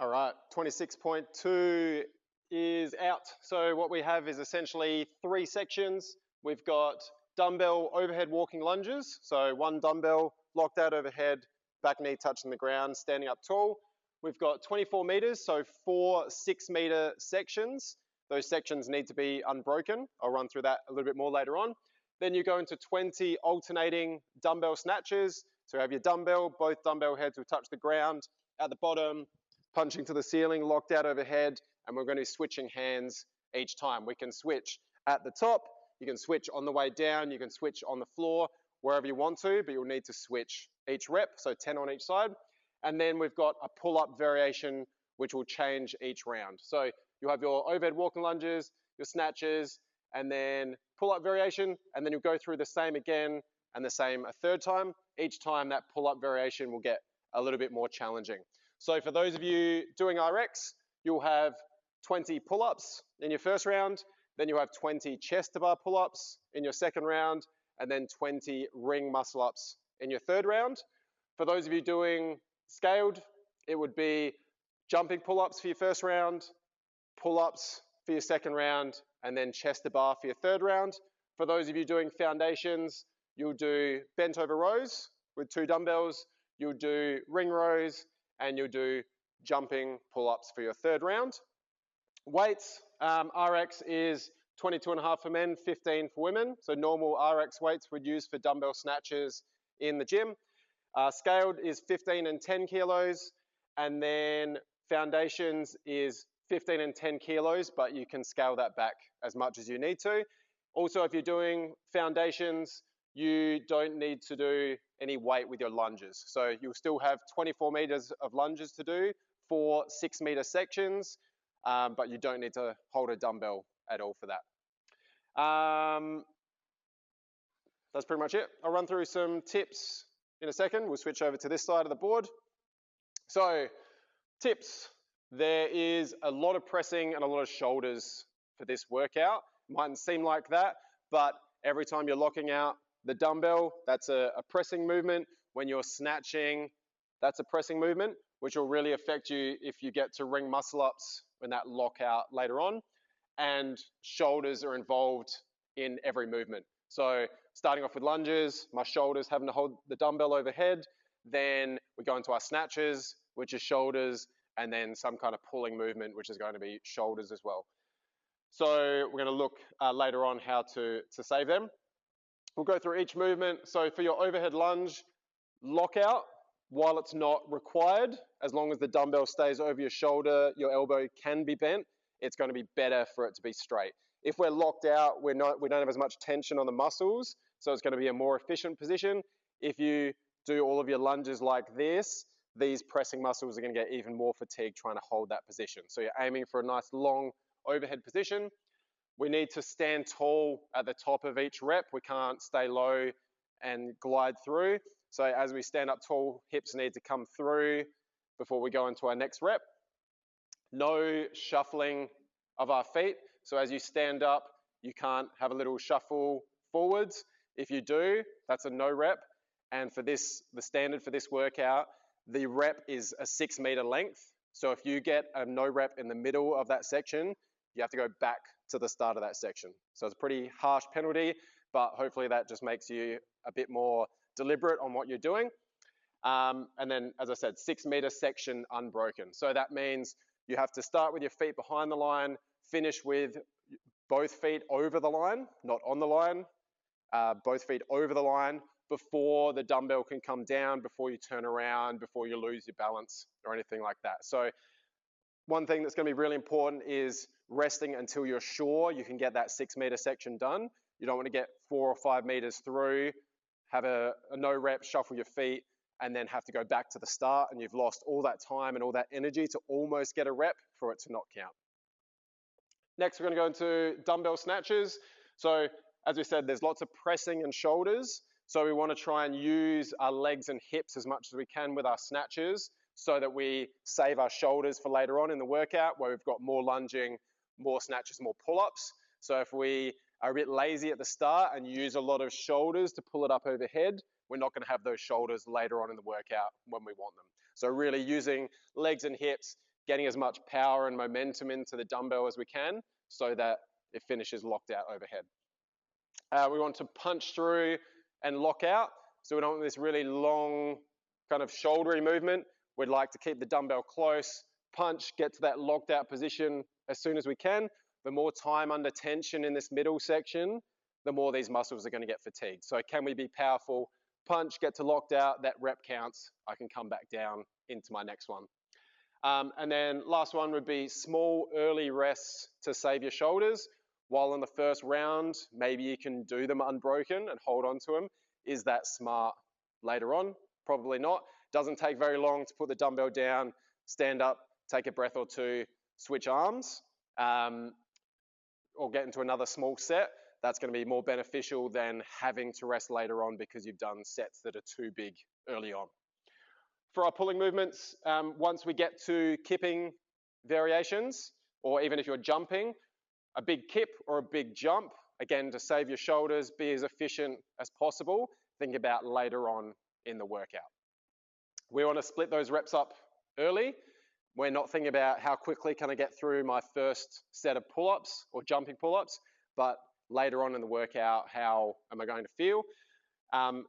All right, 26.2 is out. So what we have is essentially 3 sections. We've got dumbbell overhead walking lunges. So 1 dumbbell locked out overhead, back knee touching the ground, standing up tall. We've got 24 meters, so 4 6-meter sections. Those sections need to be unbroken. I'll run through that a little bit more later on. Then you go into 20 alternating dumbbell snatches. So you have your dumbbell, both dumbbell heads will touch the ground. At the bottom, punching to the ceiling, locked out overhead, and we're going to be switching hands each time. We can switch at the top, you can switch on the way down, you can switch on the floor, wherever you want to, but you'll need to switch each rep, so 10 on each side. And then we've got a pull-up variation, which will change each round. So you'll have your overhead walking lunges, your snatches, and then pull-up variation, and then you'll go through the same again and the same a third time. Each time that pull-up variation will get a little bit more challenging. So for those of you doing RX, you'll have 20 pull-ups in your first round, then you'll have 20 chest to bar pull-ups in your second round, and then 20 ring muscle-ups in your third round. For those of you doing scaled, it would be jumping pull-ups for your first round, pull-ups for your second round, and then chest to bar for your third round. For those of you doing foundations, you'll do bent over rows with 2 dumbbells, you'll do ring rows, and you'll do jumping pull-ups for your third round. Weights, RX is 22.5 for men, 15 for women. So normal RX weights we'd use for dumbbell snatches in the gym. Scaled is 15 and 10 kilos, and then foundations is 15 and 10 kilos, but you can scale that back as much as you need to. Also, if you're doing foundations, you don't need to do any weight with your lunges. So you'll still have 24 meters of lunges to do for 6-meter sections, but you don't need to hold a dumbbell at all for that. That's pretty much it. I'll run through some tips in a second. We'll switch over to this side of the board. So tips. There is a lot of pressing and a lot of shoulders for this workout. Mightn't seem like that, but every time you're locking out the dumbbell, that's a pressing movement. When you're snatching, that's a pressing movement, which will really affect you if you get to ring muscle ups when that lockout later on. And shoulders are involved in every movement. So starting off with lunges, my shoulders having to hold the dumbbell overhead. Then we go into our snatches, which is shoulders, and then some kind of pulling movement, which is going to be shoulders as well. So we're going to look later on how to save them. We'll go through each movement. So for your overhead lunge, lockout, while it's not required, as long as the dumbbell stays over your shoulder, your elbow can be bent, it's going to be better for it to be straight. If we're locked out, we don't have as much tension on the muscles, so it's going to be a more efficient position. If you do all of your lunges like this, these pressing muscles are going to get even more fatigued trying to hold that position. So you're aiming for a nice long overhead position. We need to stand tall at the top of each rep. We can't stay low and glide through. So as we stand up tall, hips need to come through before we go into our next rep. No shuffling of our feet. So as you stand up, you can't have a little shuffle forwards. If you do, that's a no rep. And for this, the standard for this workout, the rep is a 6-meter length. So if you get a no rep in the middle of that section, you have to go back to the start of that section. So it's a pretty harsh penalty, but hopefully that just makes you a bit more deliberate on what you're doing. And then, as I said, 6-meter section unbroken. So that means you have to start with your feet behind the line, finish with both feet over the line, not on the line, both feet over the line before the dumbbell can come down, before you turn around, before you lose your balance or anything like that. So one thing that's going to be really important is resting until you're sure you can get that 6-meter section done. You don't want to get 4 or 5 meters through, have a no rep, shuffle your feet, and then have to go back to the start, and you've lost all that time and all that energy to almost get a rep for it to not count. Next, we're going to go into dumbbell snatches. So as we said, there's lots of pressing and shoulders. So we want to try and use our legs and hips as much as we can with our snatches so that we save our shoulders for later on in the workout where we've got more lunging, more snatches, more pull-ups. So if we are a bit lazy at the start and use a lot of shoulders to pull it up overhead, we're not going to have those shoulders later on in the workout when we want them. So really using legs and hips, getting as much power and momentum into the dumbbell as we can so that it finishes locked out overhead. We want to punch through and lock out. So we don't want this really long kind of shouldery movement. We'd like to keep the dumbbell close, punch, get to that locked out position as soon as we can. The more time under tension in this middle section, the more these muscles are going to get fatigued. So can we be powerful? Punch, get to locked out, that rep counts. I can come back down into my next one. And then last one would be small early rests to save your shoulders. While in the first round, maybe you can do them unbroken and hold on to them. Is that smart later on? Probably not. Doesn't take very long to put the dumbbell down, stand up, take a breath or two, switch arms, or get into another small set. That's going to be more beneficial than having to rest later on because you've done sets that are too big early on. For our pulling movements, once we get to kipping variations, or even if you're jumping, a big kip or a big jump, again, to save your shoulders, be as efficient as possible, think about later on in the workout. We want to split those reps up early. We're not thinking about how quickly can I get through my first set of pull-ups or jumping pull-ups, but later on in the workout, how am I going to feel?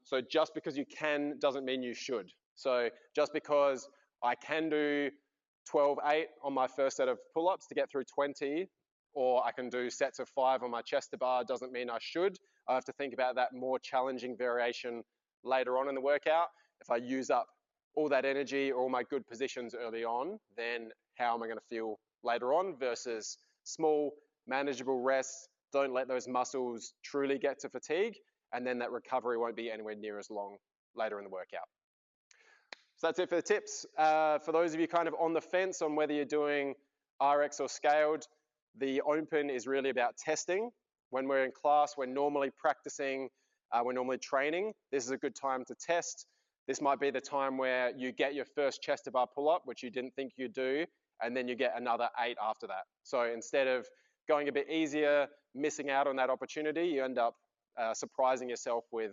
So just because you can doesn't mean you should. So just because I can do 12-8 on my first set of pull-ups to get through 20, or I can do sets of 5 on my chest to bar, doesn't mean I should. I have to think about that more challenging variation later on in the workout. If I use up all that energy or all my good positions early on, then how am I going to feel later on versus small, manageable rests. Don't let those muscles truly get to fatigue, and then that recovery won't be anywhere near as long later in the workout. So that's it for the tips. For those of you kind of on the fence on whether you're doing RX or scaled, the open is really about testing. When we're in class, we're normally practicing, we're normally training. This is a good time to test. This might be the time where you get your first chest to bar pull-up, which you didn't think you'd do, and then you get another 8 after that. So instead of going a bit easier, missing out on that opportunity, you end up surprising yourself with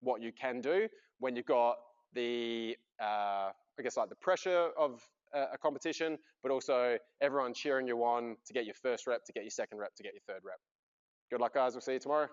what you can do when you've got the, I guess, like the pressure of a competition, but also everyone cheering you on to get your first rep, to get your second rep, to get your third rep. Good luck, guys. We'll see you tomorrow.